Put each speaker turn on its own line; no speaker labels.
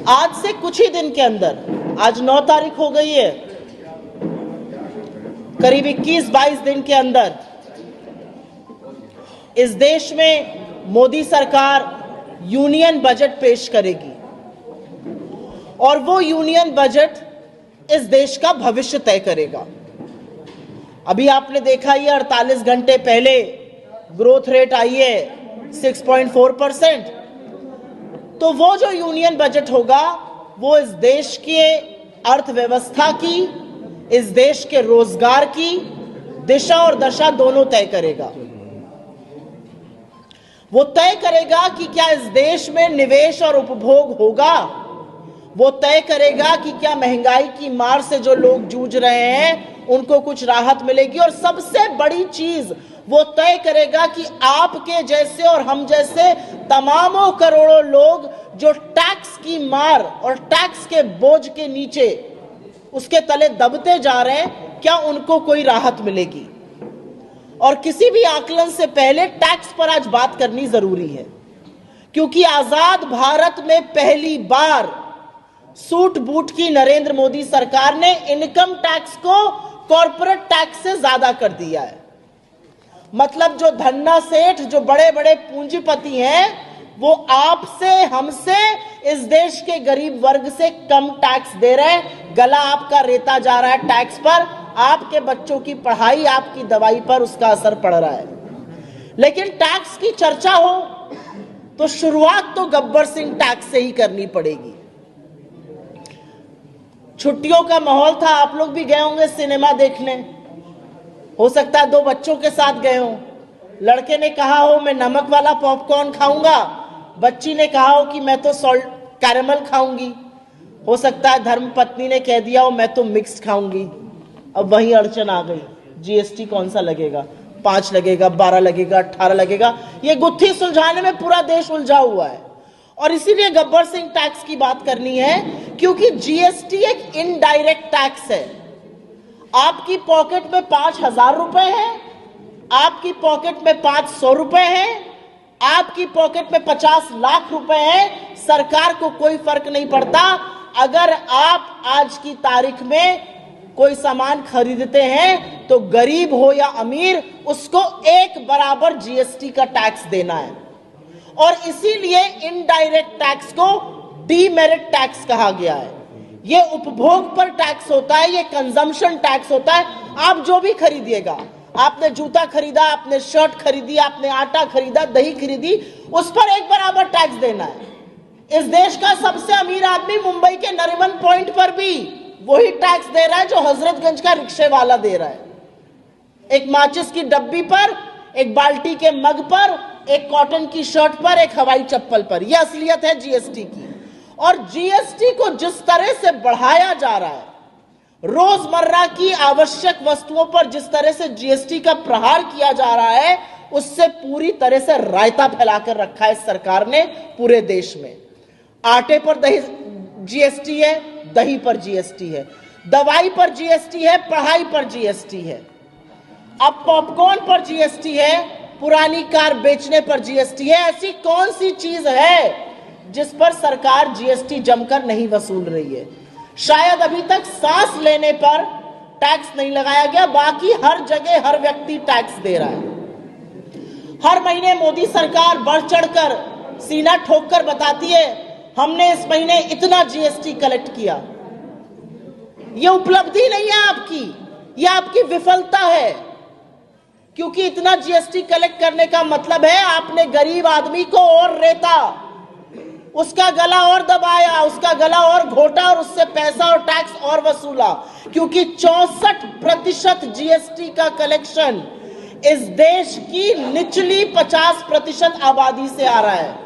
आज से कुछ ही दिन के अंदर, आज 9 तारीख हो गई है, करीब 21-22 दिन के अंदर इस देश में मोदी सरकार यूनियन बजट पेश करेगी और वो यूनियन बजट इस देश का भविष्य तय करेगा। अभी आपने देखा ही 48 घंटे पहले ग्रोथ रेट आई है 6.4%। तो वो जो यूनियन बजट होगा वो इस देश के अर्थव्यवस्था की, इस देश के रोजगार की दिशा और दशा दोनों तय करेगा। वो तय करेगा कि क्या इस देश में निवेश और उपभोग होगा, वो तय करेगा कि क्या महंगाई की मार से जो लोग जूझ रहे हैं उनको कुछ राहत मिलेगी, और सबसे बड़ी चीज वो तय करेगा कि आपके जैसे और हम जैसे तमामों करोड़ों लोग जो टैक्स की मार और टैक्स के बोझ के नीचे उसके तले दबते जा रहे हैं, क्या उनको कोई राहत मिलेगी। और किसी भी आकलन से पहले टैक्स पर आज बात करनी जरूरी है, क्योंकि आजाद भारत में पहली बार सूट बूट की नरेंद्र मोदी सरकार ने इनकम टैक्स को कॉर्पोरेट टैक्स से ज्यादा कर दिया है। मतलब जो धन्ना सेठ, जो बड़े बड़े पूंजीपति हैं, वो आपसे, हमसे, इस देश के गरीब वर्ग से कम टैक्स दे रहे हैं। गला आपका रेता जा रहा है टैक्स पर, आपके बच्चों की पढ़ाई, आपकी दवाई पर उसका असर पड़ रहा है। लेकिन टैक्स की चर्चा हो तो शुरुआत तो गब्बर सिंह टैक्स से ही करनी पड़ेगी। छुट्टियों का माहौल था, आप लोग भी गए होंगे सिनेमा देखने, हो सकता है 2 बच्चों के साथ गए हो। लड़के ने कहा हो मैं नमक वाला पॉपकॉर्न खाऊंगा, बच्ची ने कहा हो कि मैं तो सॉल्ट कैरेमल खाऊंगी। हो सकता है धर्मपत्नी ने कह दिया हो मैं तो मिक्स खाऊंगी। अब वही अड़चन आ गई, जीएसटी कौन सा लगेगा, 5 लगेगा, 12 लगेगा, 18 लगेगा। ये गुत्थी सुलझाने में पूरा देश उलझा हुआ है। और इसीलिए गब्बर सिंह टैक्स की बात करनी है, क्योंकि जीएसटी एक इनडायरेक्ट टैक्स है। आपकी पॉकेट में 5,000 रुपए है, आपकी पॉकेट में 500 रुपए है, आपकी पॉकेट में 50 लाख रुपए है, सरकार को कोई फर्क नहीं पड़ता। अगर आप आज की तारीख में कोई सामान खरीदते हैं तो गरीब हो या अमीर, उसको एक बराबर जीएसटी का टैक्स देना है। और इसीलिए इनडायरेक्ट टैक्स को डीमेरिट टैक्स कहा गया है। ये उपभोग पर टैक्स होता है, ये कंजम्पशन टैक्स होता है। आप जो भी खरीदिएगा, आपने जूता खरीदा, आपने शर्ट खरीदी, आपने आटा खरीदा, दही खरीदी, उस पर एक बराबर टैक्स देना है। इस देश का सबसे अमीर आदमी मुंबई के नरीमन पॉइंट पर भी वही टैक्स दे रहा है जो हजरतगंज का रिक्शे वाला दे रहा है। एक माचिस की डब्बी पर, एक बाल्टी के मग पर, एक कॉटन की शर्ट पर, एक हवाई चप्पल पर। यह असलियत है जीएसटी की। और जीएसटी को जिस तरह से बढ़ाया जा रहा है, रोजमर्रा की आवश्यक वस्तुओं पर जिस तरह से जीएसटी का प्रहार किया जा रहा है, उससे पूरी तरह से रायता फैलाकर रखा है सरकार ने पूरे देश में। आटे पर जीएसटी है, दही पर जीएसटी है, दवाई पर जीएसटी है, पढ़ाई पर जीएसटी है, अब पॉपकॉर्न पर जीएसटी है, पुरानी कार बेचने पर जीएसटी है। ऐसी कौन सी चीज है जिस पर सरकार जीएसटी जमकर नहीं वसूल रही है? शायद अभी तक सांस लेने पर टैक्स नहीं लगाया गया, बाकी हर जगह हर व्यक्ति टैक्स दे रहा है। हर महीने मोदी सरकार बढ़ चढ़कर सीना ठोककर बताती है हमने इस महीने इतना जीएसटी कलेक्ट किया। यह उपलब्धि नहीं है आपकी, यह आपकी विफलता है, क्योंकि इतना जीएसटी कलेक्ट करने का मतलब है आपने गरीब आदमी को और रेता, उसका गला और दबाया, उसका गला और घोटा और उससे पैसा और टैक्स और वसूला। क्योंकि 64% जीएसटी का कलेक्शन इस देश की निचली 50% आबादी से आ रहा है।